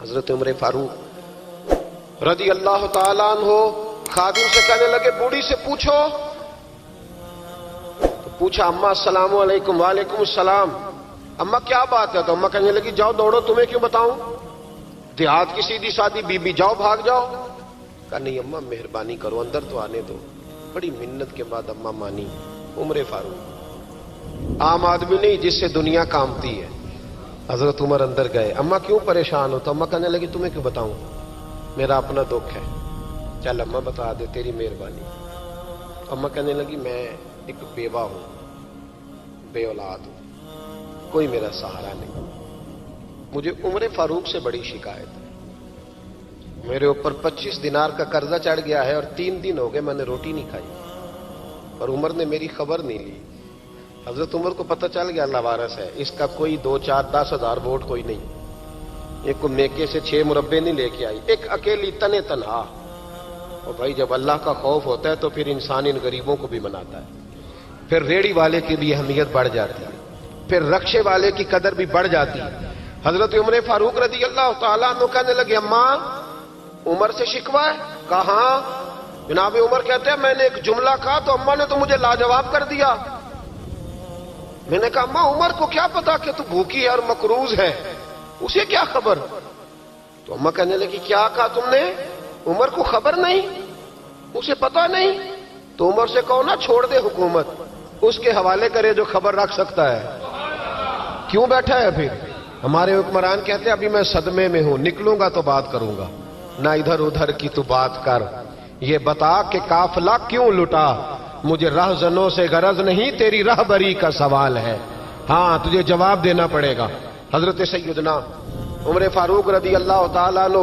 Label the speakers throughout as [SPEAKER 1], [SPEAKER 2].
[SPEAKER 1] حضرت عمر فاروق رضی اللہ تعالیٰ عنہ خادم سے کہنے لگے بوڑھی سے پوچھو. تو پوچھا اماں السلام علیکم. وعلیکم السلام. اماں کیا بات ہے؟ تو اماں کہنے لگی جاؤ دوڑو, تمہیں کیوں بتاؤں, دیہات کی سیدھی سادی بی بی, جاؤ بھاگ جاؤ. کہا نہیں اماں مہربانی کرو اندر تو آنے دو. بڑی منت کے بعد اماں مانی. عمر فاروق عام آدمی نہیں جس سے دنیا کامتی ہے. حضرت عمر اندر گئے. اماں کیوں پریشان ہو؟ تو اماں کہنے لگی تمہیں کیوں بتاؤں, میرا اپنا دکھ ہے. چل اماں بتا دے, تیری مہربانی. اماں کہنے لگی میں ایک بیوہ ہوں, بے اولاد ہوں, کوئی میرا سہارا نہیں. مجھے عمر فاروق سے بڑی شکایت ہے. میرے اوپر 25 دینار کا قرضہ چڑھ گیا ہے اور 3 دن ہو گئے میں نے روٹی نہیں کھائی, اور عمر نے میری خبر نہیں لی. حضرت عمر کو پتہ چل گیا لوارث ہے, اس کا کوئی 2 4 10 ہزار ووٹ کوئی نہیں. ایک کو میکے سے 6 مربے نہیں لے کے آئی, ایک اکیلی تنے تنہا. اور بھائی جب اللہ کا خوف ہوتا ہے تو پھر انسان ان غریبوں کو بھی مناتا ہے. پھر ریڑھی والے کی بھی اہمیت بڑھ جاتی ہے, پھر رکشے والے کی قدر بھی بڑھ جاتی ہے. حضرت عمر فاروق رضی اللہ تعالیٰ عنہ کہنے لگے اماں عمر سے شکوہ ہے؟ کہاں؟ جناب عمر کہتے ہیں میں نے ایک جملہ کہا تو اماں نے تو مجھے لاجواب کر دیا. میں نے کہا اماں عمر کو کیا پتا کہ تو بھوکی ہے اور مقروض ہے, اسے کیا خبر؟ تو اماں کہنے لگی کیا کہا تم نے؟ عمر کو خبر نہیں, اسے پتا نہیں؟ تو عمر سے کہو نا چھوڑ دے حکومت, اس کے حوالے کرے جو خبر رکھ سکتا ہے. کیوں بیٹھا ہے پھر؟ ہمارے حکمران کہتے ہیں ابھی میں صدمے میں ہوں, نکلوں گا تو بات کروں گا. نہ ادھر ادھر کی تو بات کر, یہ بتا کہ قافلہ کیوں لٹا. مجھے رہزنوں سے غرض نہیں, تیری رہبری کا سوال ہے. ہاں تجھے جواب دینا پڑے گا. حضرت سیدنا عمر فاروق رضی اللہ تعالیٰ عنہ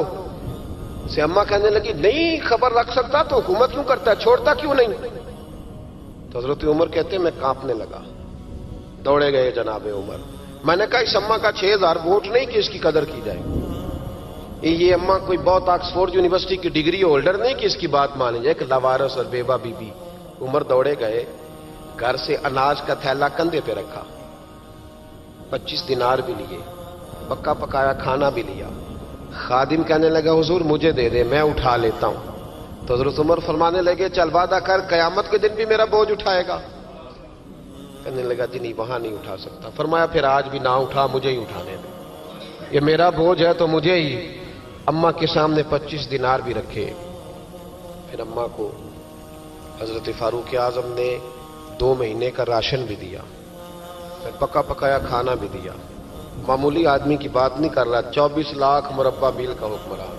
[SPEAKER 1] سے اماں کہنے لگی نہیں خبر رکھ سکتا تو حکومت کیوں کرتا ہے, چھوڑتا کیوں نہیں؟ تو حضرت عمر کہتے ہیں میں کانپنے لگا. دوڑے گئے جناب عمر. میں نے کہا اس اماں کا 6000 ووٹ نہیں کہ اس کی قدر کی جائے. یہ اماں کوئی بہت آکسفورڈ یونیورسٹی کی ڈگری ہولڈر نہیں کہ اس کی بات مانی جائے. ایک لاوارث اور بیوہ بی بی. عمر دوڑے گئے, گھر سے اناج کا تھیلا کندھے پہ رکھا, 25 دینار بھی لیے, پکا پکایا کھانا بھی لیا. خادم کہنے لگا حضور مجھے دے دے میں اٹھا لیتا ہوں. تو حضرت عمر فرمانے لگے چل وعدہ کر قیامت کے دن بھی میرا بوجھ اٹھائے گا. کہنے لگا جی نہیں وہاں نہیں اٹھا سکتا. فرمایا پھر آج بھی نہ اٹھا, مجھے ہی اٹھانے دے, یہ میرا بوجھ ہے تو مجھے ہی. اماں کے سامنے 25 دینار بھی رکھے. پھر اماں کو حضرت فاروق اعظم نے 2 مہینے کا راشن بھی دیا, پھر پکا پکایا کھانا بھی دیا. معمولی آدمی کی بات نہیں کر رہا, 24 لاکھ مربع میل کا حکمران.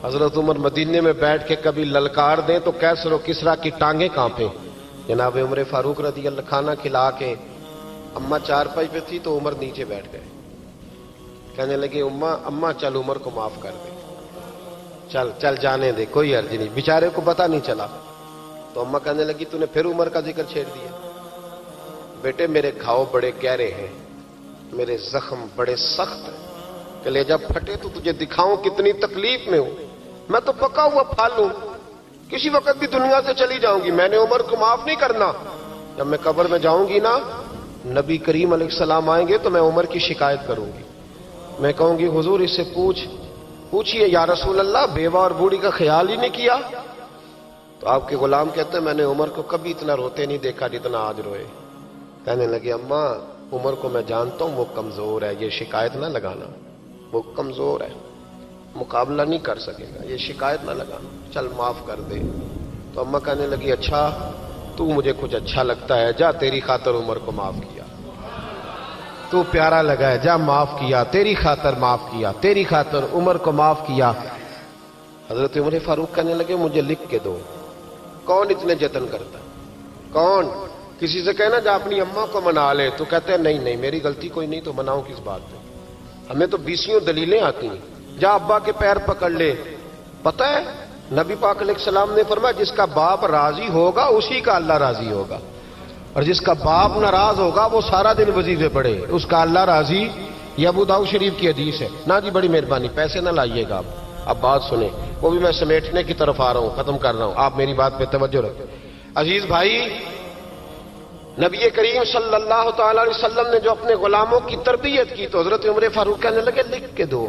[SPEAKER 1] حضرت عمر مدینے میں بیٹھ کے کبھی للکار دیں تو کیسر و کسرا کی ٹانگیں کانپیں. جناب عمر فاروق رضی اللہ کھانا کھلا کے اماں چارپائی پہ تھی تو عمر نیچے بیٹھ گئے. کہنے لگے اماں چل عمر کو معاف کر دے, چل چل جانے دے, کوئی عرض نہیں, بیچارے کو پتہ نہیں چلا. تو اماں کہنے لگی تو نے پھر عمر کا ذکر چھیڑ دیا. بیٹے میرے گھاؤ بڑے گہرے ہیں, میرے زخم بڑے سخت ہیں, کلیجہ پھٹے تو تجھے دکھاؤں کتنی تکلیف میں ہوں. میں تو پکا ہوا پھل ہوں, کسی وقت بھی دنیا سے چلی جاؤں گی. میں نے عمر کو معاف نہیں کرنا. جب میں قبر میں جاؤں گی نا, نبی کریم علیہ السلام آئیں گے تو میں عمر کی شکایت کروں گی. میں کہوں گی حضور اس سے پوچھئے یا رسول اللہ بیوہ اور بوڑھی کا خیال ہی نہیں کیا. تو آپ کے غلام کہتے ہیں میں نے عمر کو کبھی اتنا روتے نہیں دیکھا جتنا آج روئے. کہنے لگے اماں عمر کو میں جانتا ہوں وہ کمزور ہے, یہ شکایت نہ لگانا, وہ کمزور ہے, مقابلہ نہیں کر سکے گا, یہ شکایت نہ لگانا, چل معاف کر دے. تو اماں کہنے لگی اچھا تو مجھے کچھ اچھا لگتا ہے, جا تیری خاطر عمر کو معاف کیا, تو پیارا لگا ہے, جا معاف کیا, تیری خاطر معاف کیا, تیری خاطر عمر کو معاف کیا. حضرت عمر فاروق کہنے لگے مجھے لکھ کے دو. کون اتنے جتن کرتا ہے؟ کون؟ کسی سے کہنا جا اپنی اماں کو منا لے, تو کہتے ہیں نہیں میری غلطی کوئی نہیں تو مناؤں کس بات پہ, ہمیں تو 20 دلیلیں آتی ہیں. جا ابا کے پیر پکڑ لے. پتہ ہے نبی پاک علیہ السلام نے فرمایا جس کا باپ راضی ہوگا اسی کا اللہ راضی ہوگا, اور جس کا باپ ناراض ہوگا وہ سارا دن وظیفے پڑھے, اس کا اللہ راضی. یہ ابو داؤد شریف کی حدیث ہے. نہ جی بڑی مہربانی پیسے نہ لائیے گا. اب بات سنیں, وہ بھی میں سمیٹنے کی طرف آ رہا ہوں, ختم کر رہا ہوں, آپ میری بات پہ توجہ رکھیں. عزیز بھائی, نبی کریم صلی اللہ تعالی علیہ وسلم نے جو اپنے غلاموں کی تربیت کی تو حضرت عمر فاروق کہنے لگے لکھ کے دو.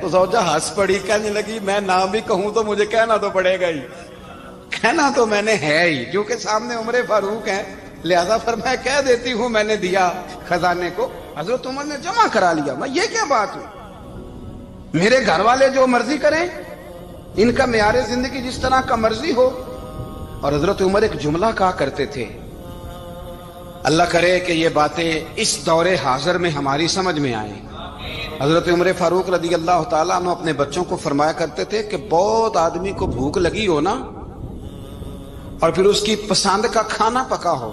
[SPEAKER 2] تو زوجہ ہنس پڑی، کہنے لگی میں نام بھی کہوں تو مجھے کہنا تو پڑے گا ہی، کہنا تو میں نے ہے ہی، کیونکہ سامنے عمر فاروق ہیں، لہذا فرمایا کہہ دیتی ہوں میں نے دیا خزانے کو۔ حضرت عمر نے جمع کرا لیا۔ میں یہ کیا بات ہوئی، میرے گھر والے جو مرضی کریں، ان کا معیار زندگی جس طرح کا مرضی ہو۔ اور حضرت عمر ایک جملہ کہا کرتے تھے، اللہ کرے کہ یہ باتیں اس دور حاضر میں ہماری سمجھ میں آئیں۔ حضرت عمر فاروق رضی اللہ تعالیٰ عنہ اپنے بچوں کو فرمایا کرتے تھے کہ بہت آدمی کو بھوک لگی ہو نا، اور پھر اس کی پسند کا کھانا پکا ہو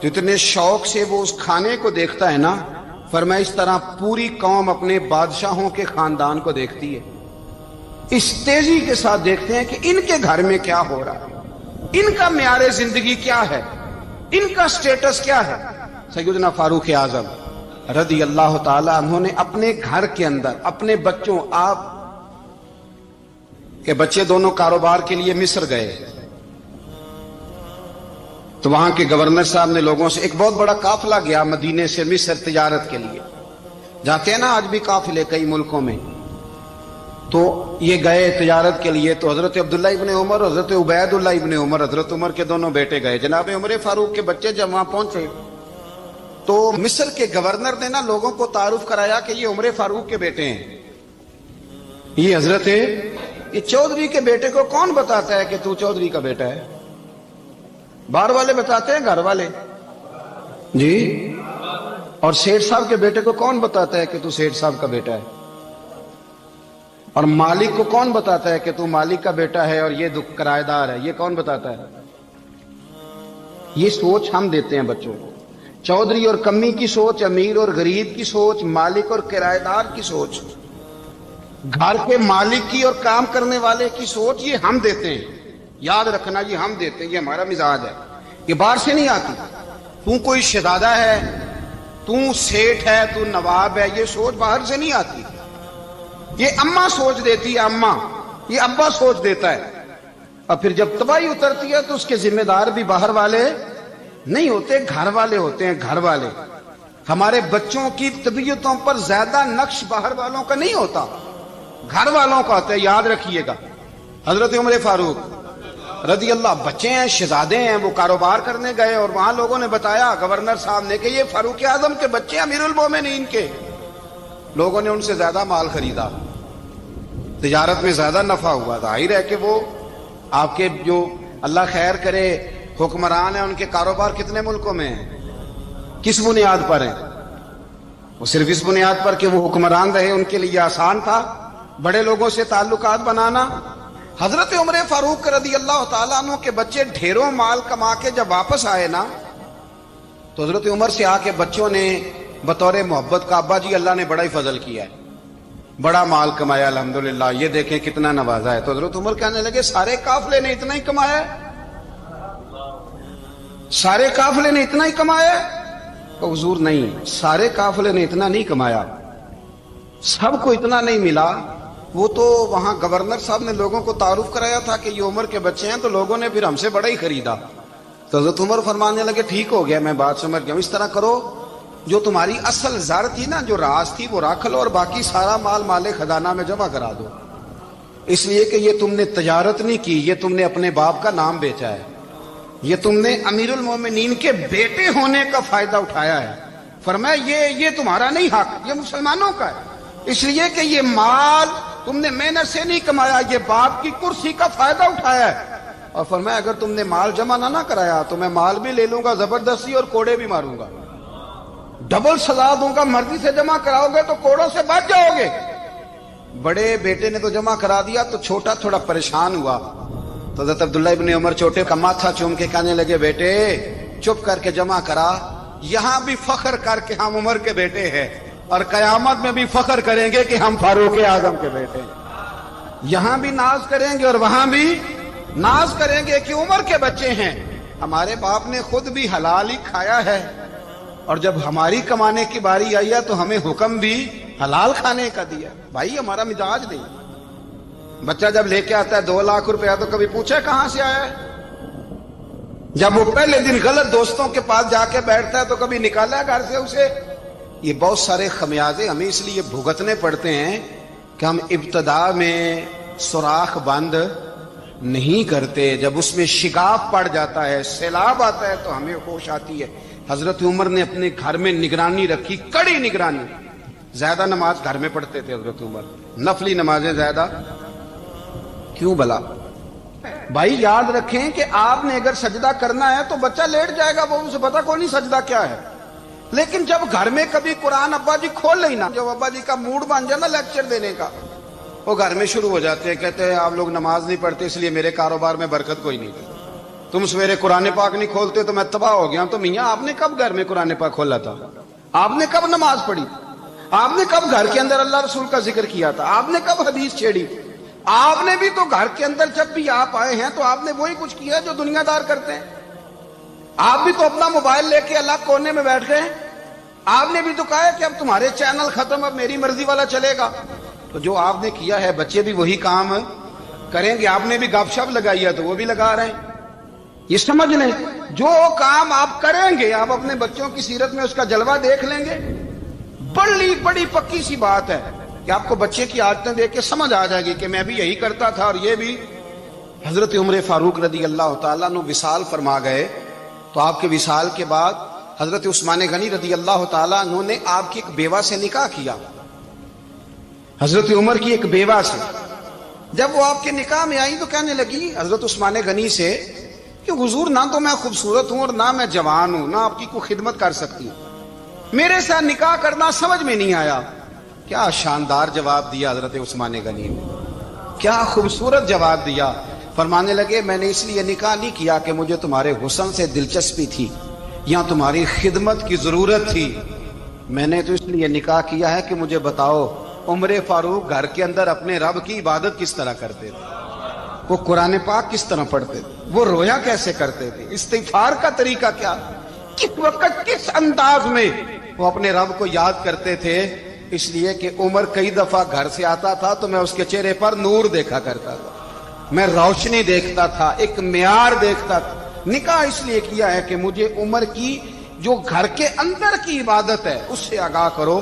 [SPEAKER 2] تو اتنے شوق سے وہ اس کھانے کو دیکھتا ہے نا، فرمایا اس طرح پوری قوم اپنے بادشاہوں کے خاندان کو دیکھتی ہے، اس تیزی کے ساتھ دیکھتے ہیں کہ ان کے گھر میں کیا ہو رہا ہے، ان کا معیار زندگی کیا ہے، ان کا سٹیٹس کیا ہے۔ سیدنا فاروق اعظم رضی اللہ تعالی عنہ نے اپنے گھر کے اندر اپنے بچوں، آپ کے بچے دونوں کاروبار کے لیے مصر گئے تو وہاں کے گورنر صاحب نے لوگوں سے، ایک بہت بڑا قافلہ گیا مدینے سے مصر تجارت کے لیے، جاتے ہیں نا آج بھی قافلے کئی ملکوں میں، تو یہ گئے تجارت کے لیے، تو حضرت عبداللہ ابن عمر اور حضرت عبید اللہ ابن عمر، حضرت عمر کے دونوں بیٹے گئے۔ جناب عمر فاروق کے بچے جب وہاں پہنچے تو مصر کے گورنر نے نا لوگوں کو تعارف کرایا کہ یہ عمر فاروق کے بیٹے ہیں، یہ حضرت، یہ چودھری کے بیٹے کو کون بتاتا ہے کہ تو چودھری کا بیٹا ہے؟ باہر والے بتاتے ہیں، گھر والے جی؟ اور سیٹھ صاحب کے بیٹے کو کون بتاتا ہے کہ تو سیٹھ صاحب کا بیٹا ہے؟ اور مالک کو کون بتاتا ہے کہ تو مالک کا بیٹا ہے اور یہ کرایہ دار ہے؟ یہ کون بتاتا ہے؟ یہ سوچ ہم دیتے ہیں بچوں کو، چودھری اور کمی کی سوچ، امیر اور غریب کی سوچ، مالک اور کرایہ دار کی سوچ، گھر کے مالک کی اور کام کرنے والے کی سوچ، یہ ہم دیتے ہیں۔ یاد رکھنا یہ ہم دیتے ہیں، یہ ہمارا مزاج ہے، یہ باہر سے نہیں آتی۔ تو کوئی شہزادہ ہے، تو سیٹھ ہے، تو نواب ہے، یہ سوچ باہر سے نہیں آتی، یہ اماں سوچ دیتی ہے، اماں، یہ ابا سوچ دیتا ہے، اور پھر جب تباہی اترتی ہے تو اس کے ذمہ دار بھی باہر والے نہیں ہوتے، گھر والے ہوتے ہیں، گھر والے۔ ہمارے بچوں کی طبیعتوں پر زیادہ نقش باہر والوں کا نہیں ہوتا، گھر والوں کا ہوتا ہے، یاد رکھیے گا۔ حضرت عمر فاروق رضی اللہ، بچے ہیں، شہزادے ہیں، وہ کاروبار کرنے گئے اور وہاں لوگوں نے بتایا گورنر صاحب نے کہ یہ فاروق اعظم کے بچے امیر المومنین کے۔ لوگوں نے ان سے زیادہ مال خریدا، تجارت میں زیادہ نفع ہوا، ظاہر ہے کہ وہ آپ کے جو اللہ خیر کرے حکمران ہیں، ان کے کاروبار کتنے ملکوں میں ہیں، کس بنیاد پر ہیں؟ وہ صرف اس بنیاد پر کہ وہ حکمران رہے، ان کے لیے آسان تھا بڑے لوگوں سے تعلقات بنانا۔ حضرت عمر فاروق رضی اللہ تعالیٰ عنہ کے بچے ڈھیروں مال کما کے جب واپس آئے نا، تو حضرت عمر سے آ کے بچوں نے بطور محبت کا، ابا جی اللہ نے بڑا ہی فضل کیا ہے، بڑا مال کمایا الحمدللہ، یہ دیکھیں کتنا نوازا ہے۔ تو حضرت عمر کہنے لگے سارے قافلے نے اتنا ہی کمایا ہے؟ سارے قافلے نے اتنا ہی کمایا ہے؟ کہ حضور نہیں، سارے قافلے نے اتنا نہیں کمایا، سب کو اتنا نہیں ملا۔ وہ تو وہاں گورنر صاحب نے لوگوں کو تعارف کرایا تھا کہ یہ عمر کے بچے ہیں، تو لوگوں نے پھر ہم سے بڑا ہی خریدا۔ تو حضرت عمر فرمانے لگے ٹھیک ہو گیا، میں بات سمجھ گیا، اس طرح کرو جو تمہاری اصل زر تھی نا، جو راز تھی، وہ رکھ لو اور باقی سارا مال مال خزانہ میں جمع کرا دو، اس لیے کہ یہ تم نے تجارت نہیں کی، یہ تم نے اپنے باپ کا نام بیچا ہے، یہ تم نے امیر المومنین کے بیٹے ہونے کا فائدہ اٹھایا ہے۔ فرمایا یہ تمہارا نہیں حق، یہ مسلمانوں کا ہے، اس لیے کہ یہ مال تم نے محنت سے نہیں کمایا، یہ باپ کی کرسی کا فائدہ اٹھایا ہے۔ اور فرمایا اگر تم نے مال جمع نہ کرایا تو میں مال بھی لے لوں گا زبردستی اور کوڑے بھی ماروں گا، ڈبل سزا دوں گا، مرضی سے جمع کراؤ گے تو کوڑوں سے بچ جاؤ گے۔ بڑے بیٹے نے تو جمع کرا دیا تو چھوٹا تھوڑا پریشان ہوا، تو حضرت عبداللہ ابن عمر چھوٹے کا ماتھا چوم کے کہنے لگے بیٹے چپ کر کے جمع کرا، یہاں بھی فخر کر کے ہم عمر کے بیٹے ہیں اور قیامت میں بھی فخر کریں گے کہ ہم فاروق اعظم کے بیٹے ہیں، یہاں بھی ناز کریں گے اور وہاں بھی ناز کریں گے کہ عمر کے بچے ہیں۔ ہمارے باپ نے خود بھی حلال ہی کھایا ہے، اور جب ہماری کمانے کی باری آئی ہے تو ہمیں حکم بھی حلال کھانے کا دیا۔ بھائی ہمارا مزاج نہیں، بچہ جب لے کے آتا ہے 2 لاکھ روپیہ تو کبھی پوچھے کہاں سے آیا ہے؟ جب وہ پہلے دن غلط دوستوں کے پاس جا کے بیٹھتا ہے تو کبھی نکالا ہے گھر سے اسے؟ یہ بہت سارے خمیازے ہمیں اس لیے بھگتنے پڑتے ہیں کہ ہم ابتدا میں سوراخ بند نہیں کرتے، جب اس میں شگاف پڑ جاتا ہے، سیلاب آتا ہے تو ہمیں ہوش آتی ہے۔ حضرت عمر نے اپنے گھر میں نگرانی رکھی، کڑی نگرانی۔ زیادہ نماز گھر میں پڑھتے تھے حضرت عمر، نفلی نمازیں زیادہ کیوں بلا؟ بھائی یاد رکھیں کہ آپ نے اگر سجدہ کرنا ہے تو بچہ لیٹ جائے گا، وہ اسے پتا کوئی نہیں سجدہ کیا ہے۔ لیکن جب گھر میں کبھی قرآن ابا جی کھول لینا، جب ابا جی کا موڈ بن جائے نا لیکچر دینے کا، وہ گھر میں شروع ہو جاتے ہیں، کہتے ہیں آپ لوگ نماز نہیں پڑھتے اس لیے میرے کاروبار میں برکت کوئی نہیں تھی، تم سویرے قرآن پاک نہیں کھولتے تو میں تباہ ہو گیا۔ تو میاں آپ نے کب گھر میں قرآن پاک کھولا تھا؟ آپ نے کب نماز پڑھی؟ آپ نے کب گھر کے اندر اللہ رسول کا ذکر کیا تھا؟ آپ نے کب حدیث چھیڑی؟ آپ نے بھی تو گھر کے اندر جب بھی آپ آئے ہیں تو آپ نے وہی کچھ کیا جو دنیا دار کرتے ہیں۔ آپ بھی تو اپنا موبائل لے کے الگ کونے میں بیٹھ گئے، آپ نے بھی تو کہا ہے کہ اب تمہارے چینل ختم، اب میری مرضی والا چلے گا۔ تو جو آپ نے کیا ہے بچے بھی وہی کام کریں گے۔ آپ نے بھی گپ شپ لگائی ہے تو وہ بھی لگا رہے ہیں۔ یہ سمجھ لیں جو کام آپ کریں گے آپ اپنے بچوں کی سیرت میں اس کا جلوہ دیکھ لیں گے۔ بڑی پکی سی بات ہے کہ آپ کو بچے کی عادتیں دیکھ کے سمجھ آ جائے گی کہ میں بھی یہی کرتا تھا اور یہ بھی۔ حضرت عمر فاروق رضی اللہ تعالیٰ عنہ وصال فرما گئے تو آپ کے وصال کے بعد حضرت عثمان غنی رضی اللہ تعالیٰ عنہ نے آپ کی ایک بیوہ سے نکاح کیا، حضرت عمر کی ایک بیوہ سے۔ جب وہ آپ کے نکاح میں آئی تو کہنے لگی حضرت عثمان غنی سے کہ حضور نہ تو میں خوبصورت ہوں اور نہ میں جوان ہوں، نہ آپ کی کوئی خدمت کر سکتی ہوں، میرے ساتھ نکاح کرنا سمجھ میں نہیں آیا۔ کیا شاندار جواب دیا حضرت عثمان غنی نے، کیا خوبصورت جواب دیا۔ فرمانے لگے میں نے اس لیے نکاح نہیں کیا کہ مجھے تمہارے حسن سے دلچسپی تھی یا تمہاری خدمت کی ضرورت تھی، میں نے تو اس لیے نکاح کیا ہے کہ مجھے بتاؤ عمر فاروق گھر کے اندر اپنے رب کی عبادت کس طرح کرتے تھے، وہ قرآن پاک کس طرح پڑھتے تھے، وہ رویا کیسے کرتے تھے، استغفار کا طریقہ کیا، کس وقت کس انداز میں وہ اپنے رب کو یاد کرتے تھے۔ اس لیے کہ عمر کئی دفعہ گھر سے آتا تھا تو میں اس کے چہرے پر نور دیکھا کرتا تھا، میں روشنی دیکھتا تھا، ایک معیار دیکھتا تھا۔ نکاح اس لیے کیا ہے کہ مجھے عمر کی جو گھر کے اندر کی عبادت ہے اس سے آگاہ کرو،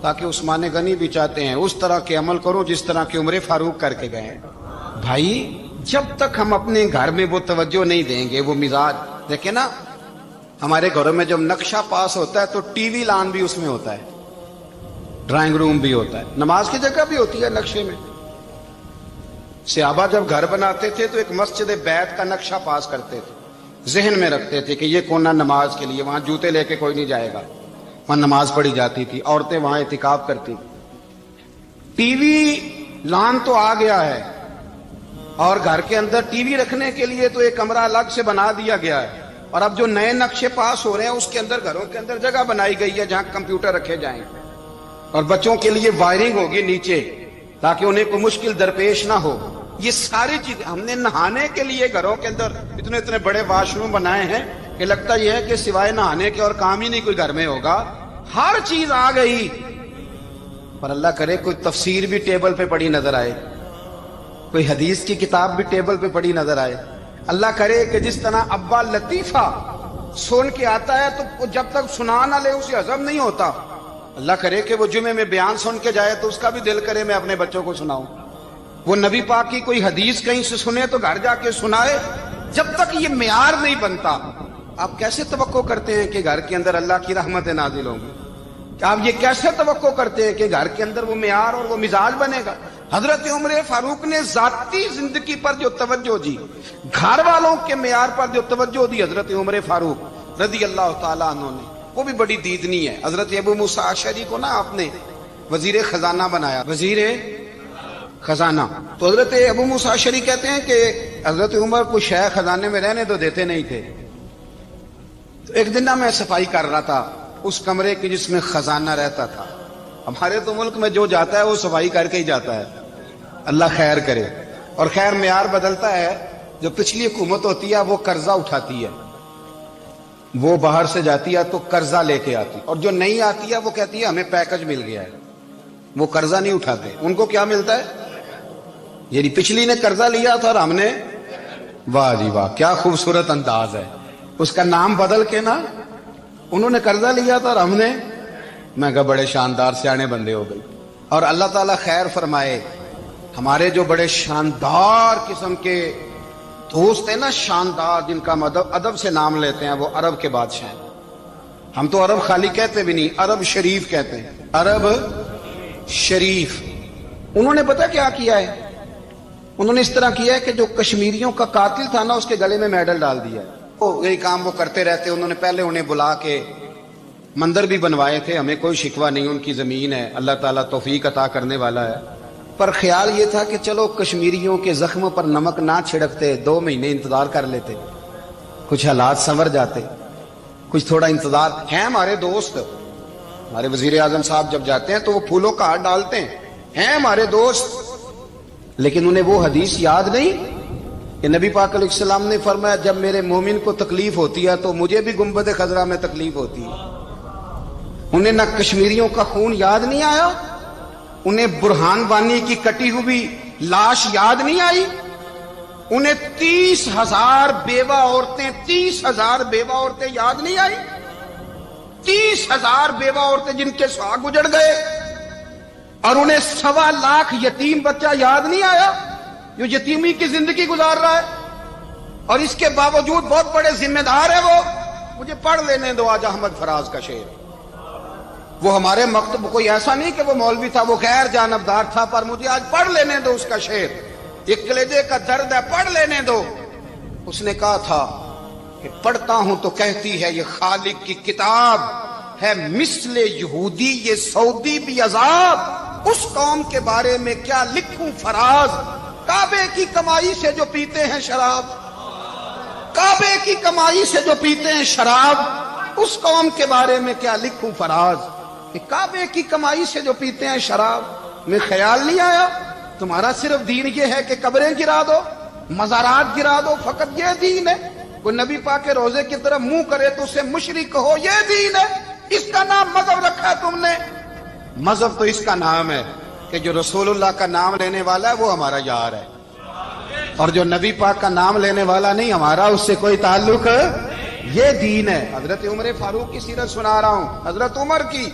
[SPEAKER 2] تاکہ عثمان غنی بھی چاہتے ہیں اس طرح کے عمل کرو جس طرح کے عمر فاروق کر کے گئے ہیں۔ بھائی جب تک ہم اپنے گھر میں وہ توجہ نہیں دیں گے، وہ مزاج دیکھیں نا، ہمارے گھروں میں جب نقشہ پاس ہوتا ہے تو ٹی وی لان بھی اس میں ہوتا ہے، ڈرائنگ روم بھی ہوتا ہے، نماز کی جگہ بھی ہوتی ہے نقشے میں۔ صحابہ جب گھر بناتے تھے تو ایک مسجد بیت کا نقشہ پاس کرتے تھے، ذہن میں رکھتے تھے کہ یہ کونا نماز کے لیے، وہاں جوتے لے کے کوئی نہیں جائے گا، وہاں نماز پڑھی جاتی تھی، عورتیں وہاں اعتکاف کرتی تھی۔ ٹی وی لان تو آ گیا ہے اور گھر کے اندر ٹی وی رکھنے کے لیے تو ایک کمرہ الگ سے بنا دیا گیا ہے، اور اب جو نئے نقشے پاس ہو رہے ہیں اس کے اندر گھروں کے اندر جگہ بنائی گئی ہے جہاں کمپیوٹر رکھے جائیں، اور بچوں کے لیے وائرنگ ہوگی نیچے تاکہ انہیں کوئی مشکل درپیش نہ ہو۔ یہ ساری چیز ہم نے نہانے کے لیے گھروں کے اندر اتنے بڑے واش روم بنائے ہیں کہ لگتا یہ ہے کہ سوائے نہانے کے اور کام ہی نہیں کوئی گھر میں ہوگا۔ ہر چیز آ گئی، پر اللہ کرے کوئی تفسیر بھی ٹیبل پہ پڑی نظر آئے، کوئی حدیث کی کتاب بھی ٹیبل پہ پڑی نظر آئے۔ اللہ کرے کہ جس طرح ابا لطیفہ سن کے آتا ہے تو جب تک سنا نہ لے اسے ہضم نہیں ہوتا، اللہ کرے کہ وہ جمعے میں بیان سن کے جائے تو اس کا بھی دل کرے میں اپنے بچوں کو سناؤں، وہ نبی پاک کی کوئی حدیث کہیں سے سنے تو گھر جا کے سنائے۔ جب تک یہ معیار نہیں بنتا آپ کیسے توقع کرتے ہیں کہ گھر کے اندر اللہ کی رحمتیں نازل ہوں گی؟ آپ یہ کیسے توقع کرتے ہیں کہ گھر کے اندر وہ معیار اور وہ مزاج بنے گا؟ حضرت عمر فاروق نے ذاتی زندگی پر جو توجہ دی، گھر والوں کے معیار پر جو توجہ دی حضرت عمر فاروق رضی اللہ تعالیٰ عنہ نے، وہ بھی بڑی دیدنی ہے۔ حضرت ابو موسیٰ اشعری کو نا آپ نے وزیر خزانہ بنایا، وزیر خزانہ، تو حضرت ابو موسیٰ اشعری کہتے ہیں کہ حضرت عمر کو شیخ خزانے میں رہنے تو دیتے نہیں تھے۔ تو ایک دن میں صفائی کر رہا تھا اس کمرے کی جس میں خزانہ رہتا تھا۔ ہمارے تو ملک میں جو جاتا ہے وہ صفائی کر کے ہی جاتا ہے، اللہ خیر کرے۔ اور خیر معیار بدلتا ہے، جو پچھلی حکومت ہوتی ہے وہ قرضہ اٹھاتی ہے، وہ باہر سے جاتی ہے تو قرضہ لے کے آتی، اور جو نہیں آتی ہے وہ کہتی ہے ہمیں پیکج مل گیا ہے، وہ قرضہ نہیں اٹھاتے۔ ان کو کیا ملتا ہے؟ یعنی پچھلی نے قرضہ لیا تھا اور ہم نے، واہ جی واہ کیا خوبصورت انداز ہے، اس کا نام بدل کے نا، انہوں نے قرضہ لیا تھا اور ہم نے، میں کہا بڑے شاندار سیانے بندے ہو گئی۔ اور اللہ تعالیٰ خیر فرمائے، ہمارے جو بڑے شاندار قسم کے دوست ہیں نا، شاندار، جن کا ادب سے نام لیتے ہیں، وہ عرب کے بادشاہ ہیں۔ ہم تو عرب خالی کہتے بھی نہیں، عرب شریف کہتے ہیں، عرب شریف۔ انہوں نے پتہ کیا کیا ہے؟ انہوں نے اس طرح کیا ہے کہ جو کشمیریوں کا قاتل تھا نا، اس کے گلے میں میڈل ڈال دیا ہے۔ یہی کام وہ کرتے رہتے۔ انہوں نے پہلے انہیں بلا کے مندر بھی بنوائے تھے، ہمیں کوئی شکوہ نہیں، ان کی زمین ہے، اللہ تعالیٰ توفیق عطا کرنے والا ہے، پر خیال یہ تھا کہ چلو کشمیریوں کے زخموں پر نمک نہ چھڑکتے، 2 مہینے انتظار کر لیتے، کچھ حالات سنور جاتے، کچھ تھوڑا انتظار۔ ہیں ہمارے دوست، ہمارے وزیر اعظم صاحب جب جاتے ہیں تو وہ پھولوں کا ہار ڈالتے ہیں ہمارے دوست، لیکن انہیں وہ حدیث یاد نہیں کہ نبی پاک علیہ السلام نے فرمایا جب میرے مومن کو تکلیف ہوتی ہے تو مجھے بھی گنبد خضرا میں تکلیف ہوتی ہے۔ انہیں نہ کشمیریوں کا خون یاد نہیں آیا، انہیں برہان وانی کی کٹی ہوئی لاش یاد نہیں آئی، انہیں 30,000 بیوہ عورتیں 30,000 بیوہ عورتیں یاد نہیں آئی، 30,000 بیوہ عورتیں جن کے سواگ اجڑ گئے، اور انہیں 1.25 لاکھ یتیم بچہ یاد نہیں آیا جو یتیمی کی زندگی گزار رہا ہے، اور اس کے باوجود بہت بڑے ذمہ دار ہے وہ۔ مجھے پڑھ لینے دو آج احمد فراز کا شعر۔ وہ ہمارے مکتب کوئی ایسا نہیں کہ وہ مولوی تھا، وہ غیر جانبدار تھا، پر مجھے آج پڑھ لینے دو اس کا شعر، ایک کلیجے کا درد ہے، پڑھ لینے دو۔ اس نے کہا تھا کہ پڑھتا ہوں تو کہتی ہے یہ خالق کی کتاب ہے، مثل یہودی یہ سعودی بھی عذاب، اس قوم کے بارے میں کیا لکھوں فراز، کعبے کی کمائی سے جو پیتے ہیں شراب، کعبے کی کمائی سے جو پیتے ہیں شراب، اس قوم کے بارے میں کیا لکھوں فراز، کہ کعبے کی کمائی سے جو پیتے ہیں شراب۔ میں خیال نہیں آیا تمہارا صرف دین یہ ہے کہ قبریں گرا دو، مزارات گرا دو، فقط یہ دین ہے؟ کوئی نبی پاک کے روزے کی طرف منہ کرے تو اسے مشرک کہو، یہ دین ہے؟ اس کا نام مذہب رکھا ہے تم نے؟ مذہب تو اس کا نام ہے کہ جو رسول اللہ کا نام لینے والا ہے وہ ہمارا یار ہے، اور جو نبی پاک کا نام لینے والا نہیں، ہمارا اس سے کوئی تعلق، یہ دین ہے۔ حضرت عمر فاروق کی سیرت سنا رہا ہوں، حضرت عمر کی۔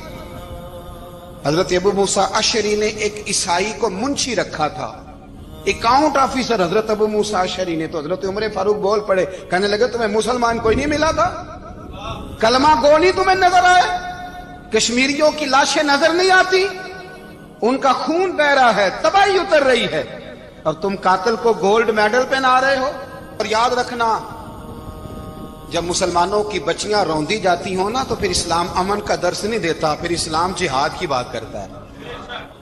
[SPEAKER 2] حضرت ابو موسیٰ اشعری نے ایک عیسائی کو منشی رکھا تھا، اکاؤنٹ آفیسر حضرت ابو موسیٰ اشعری نے۔ تو حضرت عمر فاروق بول پڑے، کہنے لگے تمہیں مسلمان کوئی نہیں ملا تھا؟ کلمہ گو نہیں تمہیں نظر آئے؟ کشمیریوں کی لاشیں نظر نہیں آتی؟ ان کا خون بہ رہا ہے، تباہی اتر رہی ہے، اور تم قاتل کو گولڈ میڈل پہنا رہے ہو۔ اور یاد رکھنا، جب مسلمانوں کی بچیاں روندی جاتی ہوں نا تو پھر اسلام امن کا درس نہیں دیتا، پھر اسلام جہاد کی بات کرتا ہے،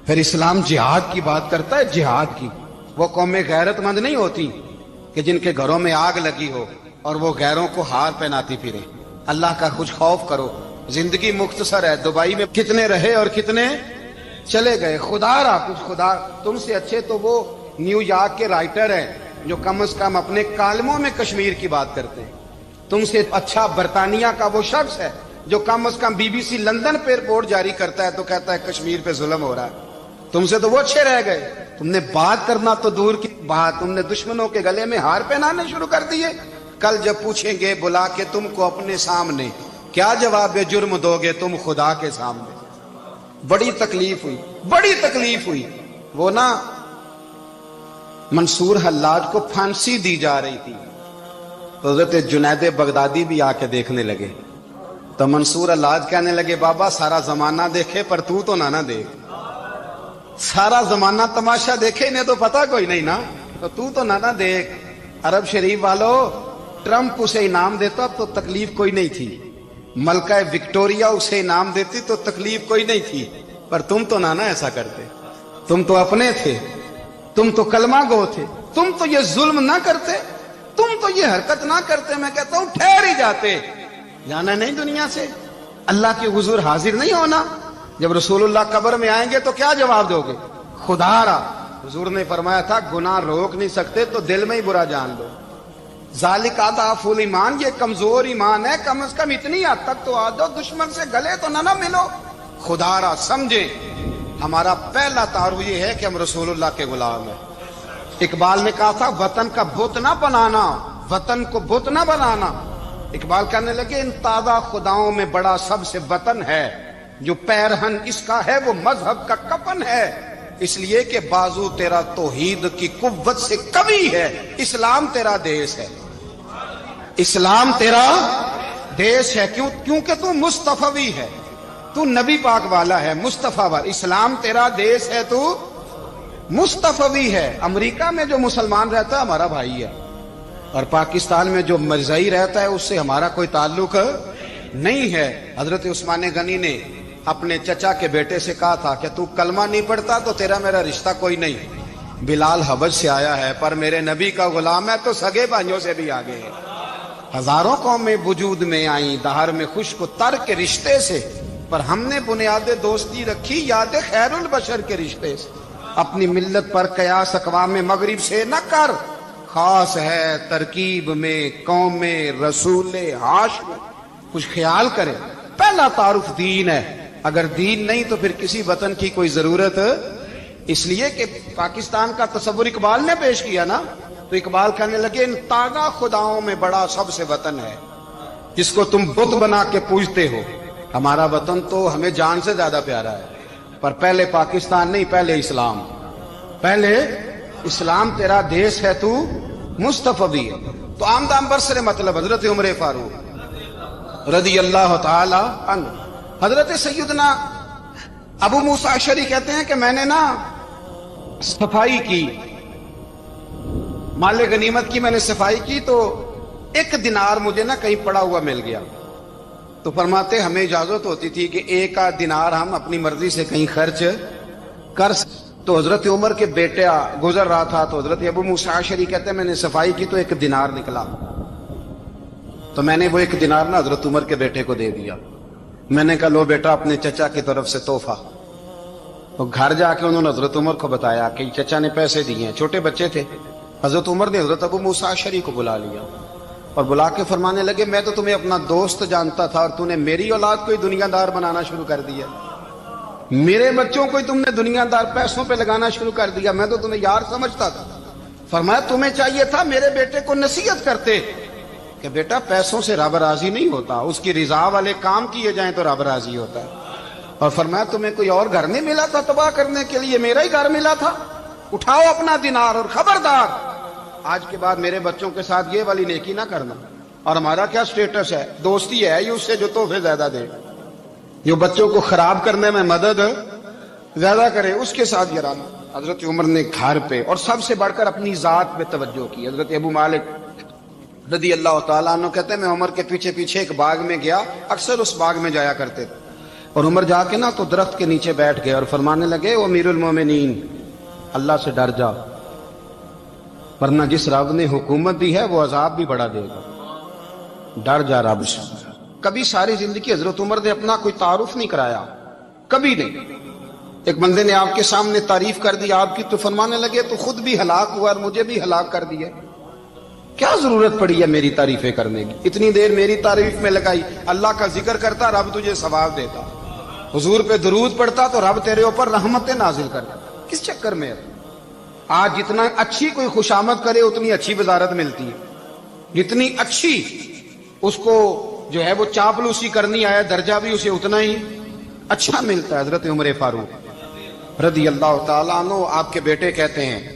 [SPEAKER 2] پھر اسلام جہاد کی بات کرتا ہے، جہاد کی۔ وہ قومیں غیرت مند نہیں ہوتی کہ جن کے گھروں میں آگ لگی ہو اور وہ غیروں کو ہار پہناتی پھرے۔ اللہ کا کچھ خوف کرو، زندگی مختصر ہے، دبئی میں کتنے رہے اور کتنے چلے گئے، خدا را کچھ، خدا تم سے اچھے تو وہ نیو یارک کے رائٹر ہیں جو کم از کم اپنے کالموں میں کشمیر کی بات کرتے ہیں، تم سے اچھا برطانیہ کا وہ شخص ہے جو کم از کم BBC لندن پہ رپورٹ جاری کرتا ہے تو کہتا ہے کشمیر پہ ظلم ہو رہا ہے، تم سے تو وہ اچھے رہ گئے۔ تم نے بات کرنا تو دور کی بات، تم نے دشمنوں کے گلے میں ہار پہنانے شروع کر دیے۔ کل جب پوچھیں گے بلا کے تم کو اپنے سامنے، کیا جواب جرم دو گے تم خدا کے سامنے؟ بڑی تکلیف ہوئی، بڑی تکلیف ہوئی۔ وہ نا منصور حلاج کو پھانسی دی جا رہی تھی تو حضرت جنید بغدادی بھی آ کے دیکھنے لگے، تو منصور حلاج کہنے لگے بابا سارا زمانہ دیکھے پر تو نہ دیکھ، سارا زمانہ تماشا دیکھے انہیں تو پتا کوئی نہیں نا، تو نہ دیکھ۔ عرب شریف والو، ٹرمپ اسے انعام دیتا تو تکلیف کوئی نہیں تھی، ملکہ وکٹوریا اسے انعام دیتی تو تکلیف کوئی نہیں تھی، پر تم تو نہ ایسا کرتے، تم تو اپنے تھے، تم تو کلمہ گو تھے، تم تو یہ ظلم نہ کرتے، تم تو یہ حرکت نہ کرتے، میں کہتا ہوں ٹھہر ہی جاتے، جانا نہیں دنیا سے، اللہ کے حضور حاضر نہیں ہونا۔ جب رسول اللہ قبر میں آئیں گے تو کیا جواب دو گے؟ خدا را، حضور نے فرمایا تھا گناہ روک نہیں سکتے تو دل میں ہی برا جان لو، ذالک اضعف الایمان، یہ کمزور ایمان ہے، کم از کم اتنی حد تک تو آ جاؤ، دشمن سے گلے تو نہ ملو۔ خدا را سمجھے، ہمارا پہلا تعارف یہ ہے کہ ہم رسول اللہ کے غلام ہیں۔ اقبال نے کہا تھا وطن کا بت نہ بنانا، وطن کو بت نہ بنانا۔ اقبال کہنے لگے ان تازہ خداؤں میں بڑا سب سے وطن ہے، جو پیرہن اس کا ہے وہ مذہب کا کفن ہے، اس لیے کہ بازو تیرا توحید کی قوت سے قوی ہے۔ اسلام تیرا دیس ہے، اسلام تیرا دیس ہے، کیونکہ تو مصطفی ہے، تو نبی پاک والا ہے، مصطفیٰ والا۔ اسلام تیرا دیس ہے، تو مصطفی ہے۔ امریکہ میں جو مسلمان رہتا ہے ہمارا بھائی ہے، اور پاکستان میں جو مرزائی رہتا ہے اس سے ہمارا کوئی تعلق نہیں ہے۔ حضرت عثمان غنی نے اپنے چچا کے بیٹے سے کہا تھا کہ تو کلمہ نہیں پڑھتا تو تیرا میرا رشتہ کوئی نہیں۔ بلال حبش سے آیا ہے پر میرے نبی کا غلام ہے تو سگے بھائیوں سے بھی آگے ہے۔ ہزاروں قومیں وجود میں آئیں دہر میں خشک و تر کے رشتے سے، پر ہم نے بنیاد دوستی رکھی یاد خیر البشر کے رشتے سے۔ اپنی ملت پر قیاس اقوام مغرب سے نہ کر، خاص ہے ترکیب میں قوم رسول ہاشم۔ کچھ خیال کرے، پہلا تعارف دین ہے، اگر دین نہیں تو پھر کسی وطن کی کوئی ضرورت۔ اس لیے کہ پاکستان کا تصور اقبال نے پیش کیا نا، تو اقبال کہنے لگے ان تازہ خداؤں میں بڑا سب سے وطن ہے جس کو تم بت بنا کے پوجتے ہو۔ ہمارا وطن تو ہمیں جان سے زیادہ پیارا ہے، پر پہلے پاکستان نہیں، پہلے اسلام، پہلے اسلام تیرا دیس ہے، تو مصطفی ہے۔ تو آمدہ برسر مطلب حضرت عمر فاروق رضی اللہ تعالی عنہ۔ حضرت سیدنا ابو موسیٰ اشعری کہتے ہیں کہ میں نے نا صفائی کی، مال غنیمت کی میں نے صفائی کی، تو ایک دینار مجھے نا کہیں پڑا ہوا مل گیا، تو فرماتے ہمیں اجازت ہوتی تھی کہ ایک آدھ دینار ہم اپنی مرضی سے کہیں خرچ کر۔ تو حضرت عمر کے بیٹا گزر رہا تھا، تو حضرت ابو موسیٰ اشعری کہتے ہیں میں نے صفائی کی تو ایک دینار نکلا، تو میں نے وہ ایک دینار نا حضرت عمر کے بیٹے کو دے دیا۔ میں نے کہا لو بیٹا اپنے چچا کی طرف سے تحفہ۔ تو گھر جا کے انہوں نے حضرت عمر کو بتایا کہ چچا نے پیسے دیے ہیں، چھوٹے بچے تھے۔ حضرت عمر نے حضرت ابو موسیٰ اشعری کو بلا لیا اور بلا کے فرمانے لگے میں تو تمہیں اپنا دوست جانتا تھا اور تو نے میری اولاد کو ہی دنیا دار بنانا شروع کر دیا، میرے بچوں کو ہی تم نے دنیا دار پیسوں پہ لگانا شروع کر دیا، میں تو تمہیں یار سمجھتا تھا۔ فرمایا تمہیں چاہیے تھا میرے بیٹے کو نصیحت کرتے کہ بیٹا پیسوں سے رب راضی نہیں ہوتا، اس کی رضا والے کام کیے جائیں تو رب راضی ہوتا ہے۔ اور فرمایا تمہیں کوئی اور گھر نہیں ملا تھا تباہ کرنے کے لیے، میرا ہی گھر ملا تھا، اٹھاؤ اپنا دینار اور خبردار آج کے بعد میرے بچوں کے ساتھ یہ والی نیکی نہ کرنا۔ اور ہمارا کیا سٹیٹس ہے، دوستی ہے یہ اس سے جو تحفے زیادہ دے، جو بچوں کو خراب کرنے میں مدد زیادہ کرے اس کے ساتھ گرانا۔ حضرت عمر نے گھر پہ اور سب سے بڑھ کر اپنی ذات پہ توجہ کی۔ حضرت ابو مالک رضی اللہ تعالیٰ عنہ کہتے ہیں میں عمر کے پیچھے پیچھے ایک باغ میں گیا، اکثر اس باغ میں جایا کرتے تھے، اور عمر جا کے نا تو درخت کے نیچے بیٹھ گئے اور فرمانے لگے او امیر المومنین اللہ سے ڈر جا، ورنہ جس رب نے حکومت دی ہے وہ عذاب بھی بڑا دے گا، ڈر جا رب سے۔ کبھی ساری زندگی حضرت عمر نے اپنا کوئی تعارف نہیں کرایا، کبھی نہیں۔ ایک بندے نے آپ کے سامنے تعریف کر دی آپ کی تو فرمانے لگے تو خود بھی ہلاک ہوا اور مجھے بھی ہلاک کر دیا، کیا ضرورت پڑی ہے میری تعریفیں کرنے کی، اتنی دیر میری تعریف میں لگائی، اللہ کا ذکر کرتا رب تجھے ثواب دیتا، حضور پہ درود پڑھتا تو رب تیرے اوپر رحمتیں نازل کرتا، کس چکر میں ہے؟ آج جتنا اچھی کوئی خوشامد کرے اتنی اچھی وزارت ملتی ہے، جتنی اچھی اس کو جو ہے وہ چاپلوسی کرنی آیا درجہ بھی اسے اتنا ہی اچھا ملتا ہے۔ حضرت عمر فاروق رضی اللہ تعالیٰ عنہ آپ کے بیٹے کہتے ہیں،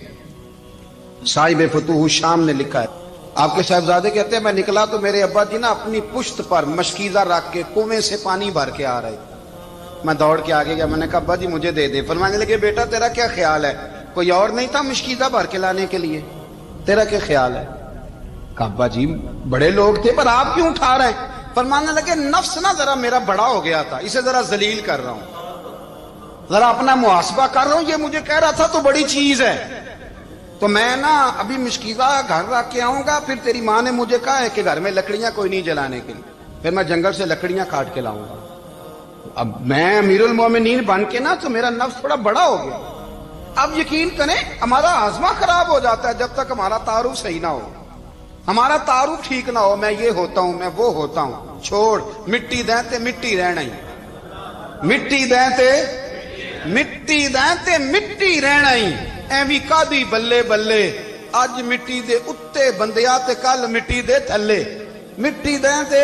[SPEAKER 2] صاحب فتوح الشام نے لکھا ہے، آپ کے صاحبزادے کہتے ہیں میں نکلا تو میرے ابا جی نا اپنی پشت پر مشکیزہ رکھ کے کنویں سے پانی بھر کے آ رہے، میں دوڑ کے آگے گیا، میں نے کہا ابا جی مجھے دے دے۔ فرمانے لگے بیٹا تیرا کیا خیال ہے، کوئی اور نہیں تھا مشکیزہ بھر کے لانے کے لیے، تیرا کیا خیال ہے؟ کہا ابا جی بڑے لوگ تھے پر آپ کیوں اٹھا رہے ہیں؟ فرمانے لگے نفس نا ذرا میرا بڑا ہو گیا تھا، اسے ذرا ذلیل کر رہا ہوں، ذرا اپنا محاسبہ کر رہا ہوں، یہ مجھے کہہ رہا تھا تو بڑی چیز ہے، تو میں نا ابھی مشکیزہ گھر رکھ کے آؤں گا، پھر تیری ماں نے مجھے کہا ہے کہ گھر میں لکڑیاں کوئی نہیں جلانے کے لیے، پھر میں جنگل سے لکڑیاں کاٹ کے لاؤں گا۔ اب میں امیر المومنین بن کے نا تو میرا نفس تھوڑا بڑا ہو گیا۔ اب یقین کریں ہمارا ہاضمہ خراب ہو جاتا ہے جب تک ہمارا تعارف صحیح نہ ہو، ہمارا تعارف ٹھیک نہ ہو، میں یہ ہوتا ہوں میں وہ ہوتا ہوں، چھوڑ مٹی دیں تے مٹی رہنا ہی، مٹی دیں تے مٹی دیں تے مٹی رہنا ہی، ایویں کادی بلے بلے اج مٹی دے اتے بندیا تے کل مٹی دے تھلے، مٹی دیں تے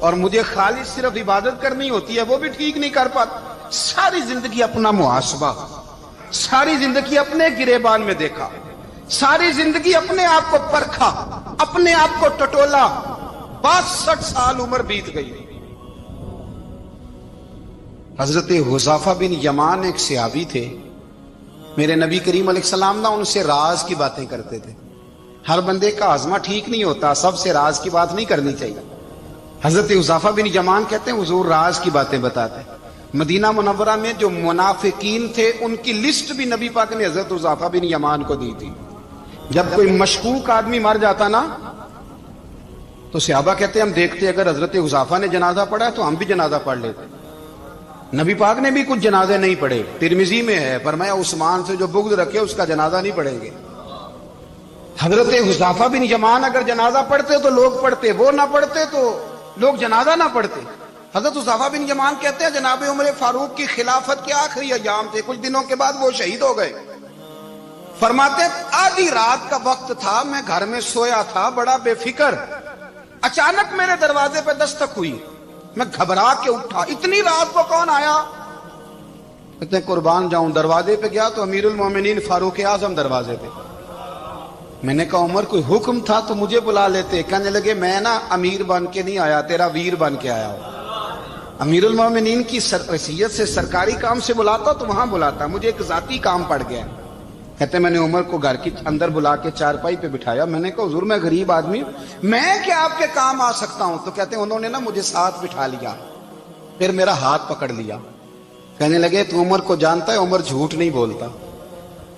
[SPEAKER 2] اور مجھے خالص صرف عبادت کرنی ہوتی ہے وہ بھی ٹھیک نہیں کر پاتا. ساری زندگی اپنا محاسبہ، ساری زندگی اپنے گریبان میں دیکھا، ساری زندگی اپنے آپ کو پرکھا، اپنے آپ کو ٹٹولا. 62 سال عمر بیت گئی. حضرت حذیفہ بن یمان ایک صحابی تھے. میرے نبی کریم علیہ السلام نہ ان سے راز کی باتیں کرتے تھے. ہر بندے کا ہاضمہ ٹھیک نہیں ہوتا، سب سے راز کی بات نہیں کرنی چاہیے. حضرت حذیفہ بن یمان کہتے ہیں حضور راز کی باتیں بتاتے. مدینہ منورہ میں جو منافقین تھے ان کی لسٹ بھی نبی پاک نے حضرت حذیفہ بن یمان کو دی تھی. جب کوئی مشکوک آدمی مر جاتا نا تو صحابہ کہتے ہیں ہم دیکھتے اگر حضرت حذیفہ نے جنازہ پڑھا تو ہم بھی جنازہ پڑھ لیتے. نبی پاک نے بھی کچھ جنازے نہیں پڑھے. ترمذی میں ہے فرمایا عثمان سے جو بغض رکھے اس کا جنازہ نہیں پڑھیں گے. حضرت حذیفہ بن یمان اگر جنازہ پڑھتے تو لوگ پڑھتے، وہ نہ پڑھتے تو لوگ جنازہ نہ پڑھتے. حضرت حذیفہ بن یمان کہتے ہیں جناب عمر فاروق کی خلافت کے آخری ایام تھے، کچھ دنوں کے بعد وہ شہید ہو گئے. فرماتے آدھی رات کا وقت تھا، میں گھر میں سویا تھا بڑا بے فکر، اچانک میرے دروازے پہ دستک ہوئی، میں گھبرا کے اٹھا. اتنی رات کو کون آیا؟ کہتے ہیں قربان جاؤں دروازے پہ گیا تو امیر المومنین فاروق اعظم دروازے پہ. میں نے کہا عمر کوئی حکم تھا تو مجھے بلا لیتے. کہنے لگے میں نا امیر بن کے نہیں آیا، تیرا ویر بن کے آیا ہوں. امیر المومنین کی حیثیت سے سرکاری کام سے بلاتا تو وہاں بلاتا، مجھے ایک ذاتی کام پڑ گیا. کہتے میں نے عمر کو گھر کی اندر بلا کے چارپائی پہ بٹھایا. میں نے کہا حضور میں غریب آدمی ہوں، میں کیا آپ کے کام آ سکتا ہوں؟ تو کہتے ہیں انہوں نے نا مجھے ساتھ بٹھا لیا، پھر میرا ہاتھ پکڑ لیا. کہنے لگے تو عمر کو جانتا ہے؟ عمر جھوٹ نہیں بولتا.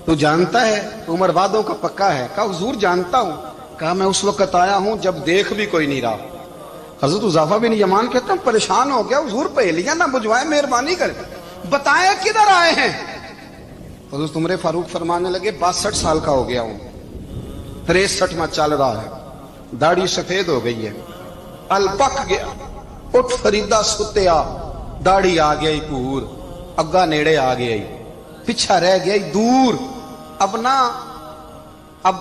[SPEAKER 2] تو جانتا ہے؟ عمر وعدوں کا پکا ہے. کہا حضور جانتا ہوں. کہا میں اس وقت آیا ہوں جب دیکھ بھی کوئی نہیں رہا. حضرت حذیفہ بن یمان کہتے ہیں پریشان ہو گیا، حضور پہلیاں نہ بجھوائے، مہربانی کریں بتائیں کدھر آئے ہیں. حضرت عمر فاروق فرمانے لگے 62 سال کا ہو گیا ہوں، 63 میں چل رہا ہے، داڑھی سفید ہو گئی ہے، ال پک گیا، اٹھ فریدا ستیا، داڑھی آ گئی پور، اگا نیڑے آ گئی، پیچھا رہ گئی دور. اب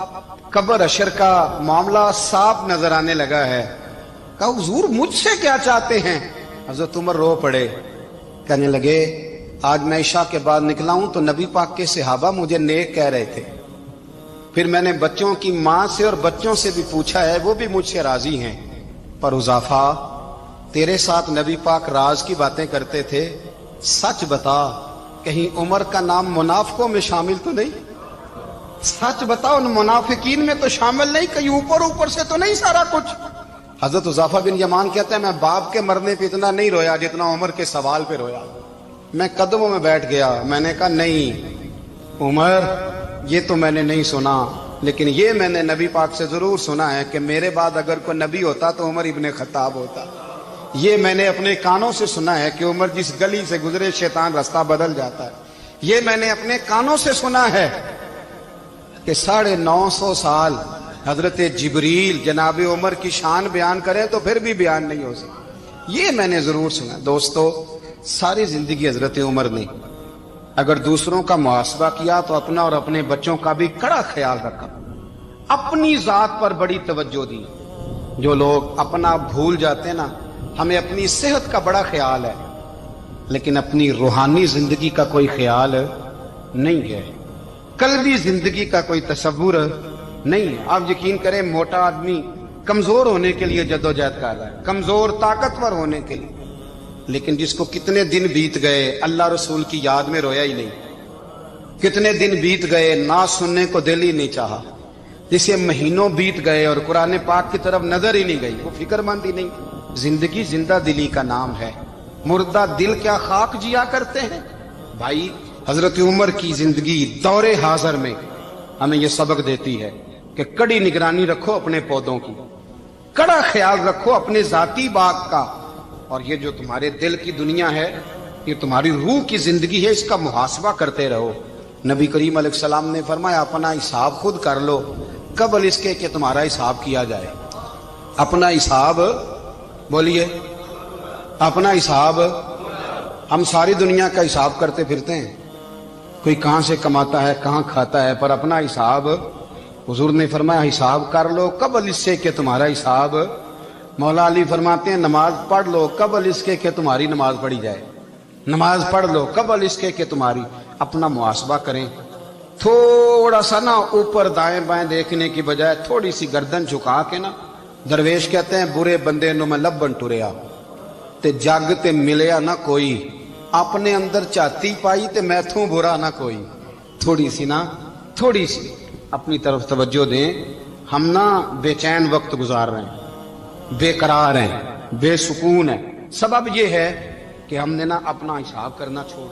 [SPEAKER 2] قبر اشر کا معاملہ صاف نظر آنے لگا ہے. کہا حضور مجھ سے کیا چاہتے ہیں؟ حضرت عمر رو پڑے. کہنے لگے آج میں عشاء کے بعد نکلا ہوں تو نبی پاک کے صحابہ مجھے نیک کہہ رہے تھے، پھر میں نے بچوں کی ماں سے اور بچوں سے بھی پوچھا ہے، وہ بھی مجھ سے راضی ہیں. پر حذیفہ تیرے ساتھ نبی پاک راز کی باتیں کرتے تھے، سچ بتا کہیں عمر کا نام منافقوں میں شامل تو نہیں؟ سچ بتا ان منافقین میں تو شامل نہیں، کہیں اوپر سے تو نہیں سارا کچھ؟ حضرت حذیفہ بن یمان کہتے ہیں میں باپ کے مرنے پہ اتنا نہیں رویا جتنا عمر کے سوال پہ رویا. میں قدموں میں بیٹھ گیا. میں نے کہا نہیں عمر یہ تو میں نے نہیں سنا، لیکن یہ میں نے نبی پاک سے ضرور سنا ہے کہ میرے بعد اگر کوئی نبی ہوتا تو عمر ابن خطاب ہوتا. یہ میں نے اپنے کانوں سے سنا ہے کہ عمر جس گلی سے گزرے شیطان رستہ بدل جاتا ہے. یہ میں نے اپنے کانوں سے سنا ہے کہ 950 سال حضرت جبریل جناب عمر کی شان بیان کریں تو پھر بھی بیان نہیں ہو سکتا. یہ میں نے ضرور سنا. دوستو ساری زندگی حضرت عمر نے اگر دوسروں کا محاسبہ کیا تو اپنا اور اپنے بچوں کا بھی کڑا خیال رکھا. اپنی ذات پر بڑی توجہ دی. جو لوگ اپنا بھول جاتے ہیں نا، ہمیں اپنی صحت کا بڑا خیال ہے لیکن اپنی روحانی زندگی کا کوئی خیال نہیں ہے، قلبی زندگی کا کوئی تصور نہیں ہے. آپ یقین کریں موٹا آدمی کمزور ہونے کے لیے جدوجہد کر رہا ہے، کمزور طاقتور ہونے کے لیے، لیکن جس کو کتنے دن بیت گئے اللہ رسول کی یاد میں رویا ہی نہیں، کتنے دن بیت گئے نہ سننے کو دل ہی نہیں چاہا، جسے مہینوں بیت گئے اور قرآن پاک کی طرف نظر ہی نہیں گئی، وہ فکر مند ہی نہیں. زندگی زندہ دلی کا نام ہے، مردہ دل کیا خاک جیا کرتے ہیں. بھائی حضرت عمر کی زندگی دور حاضر میں ہمیں یہ سبق دیتی ہے کہ کڑی نگرانی رکھو اپنے پودوں کی، کڑا خیال رکھو اپنے ذاتی باغ کا، اور یہ جو تمہارے دل کی دنیا ہے یہ تمہاری روح کی زندگی ہے، اس کا محاسبہ کرتے رہو. نبی کریم علیہ السلام نے فرمایا اپنا حساب خود کر لو قبل اس کے کہ تمہارا حساب کیا جائے. اپنا حساب بولیے، اپنا حساب. ہم ساری دنیا کا حساب کرتے پھرتے ہیں، کوئی کہاں سے کماتا ہے کہاں کھاتا ہے، پر اپنا حساب حضور نے فرمایا حساب کر لو قبل اس سے کہ تمہارا حساب مولا علی فرماتے ہیں نماز پڑھ لو قبل اس کے کہ تمہاری نماز پڑھی جائے، نماز پڑھ لو قبل اس کے کہ تمہاری، اپنا محاسبہ کریں، تھوڑا سا نا اوپر دائیں بائیں دیکھنے کی بجائے تھوڑی سی گردن جھکا کے نا، درویش کہتے ہیں برے بندے نو میں لبن ٹریا تے جگ تے ملیا نہ کوئی، اپنے اندر چاتی پائی تے میتھوں برا نہ کوئی، تھوڑی سی نا، تھوڑی سی اپنی طرف توجہ دیں۔ ہم نا بے چین وقت گزار رہے ہیں، بے قرار ہیں، بے سکون ہیں، سبب یہ ہے کہ ہم نے نا اپنا حساب کرنا چھوڑ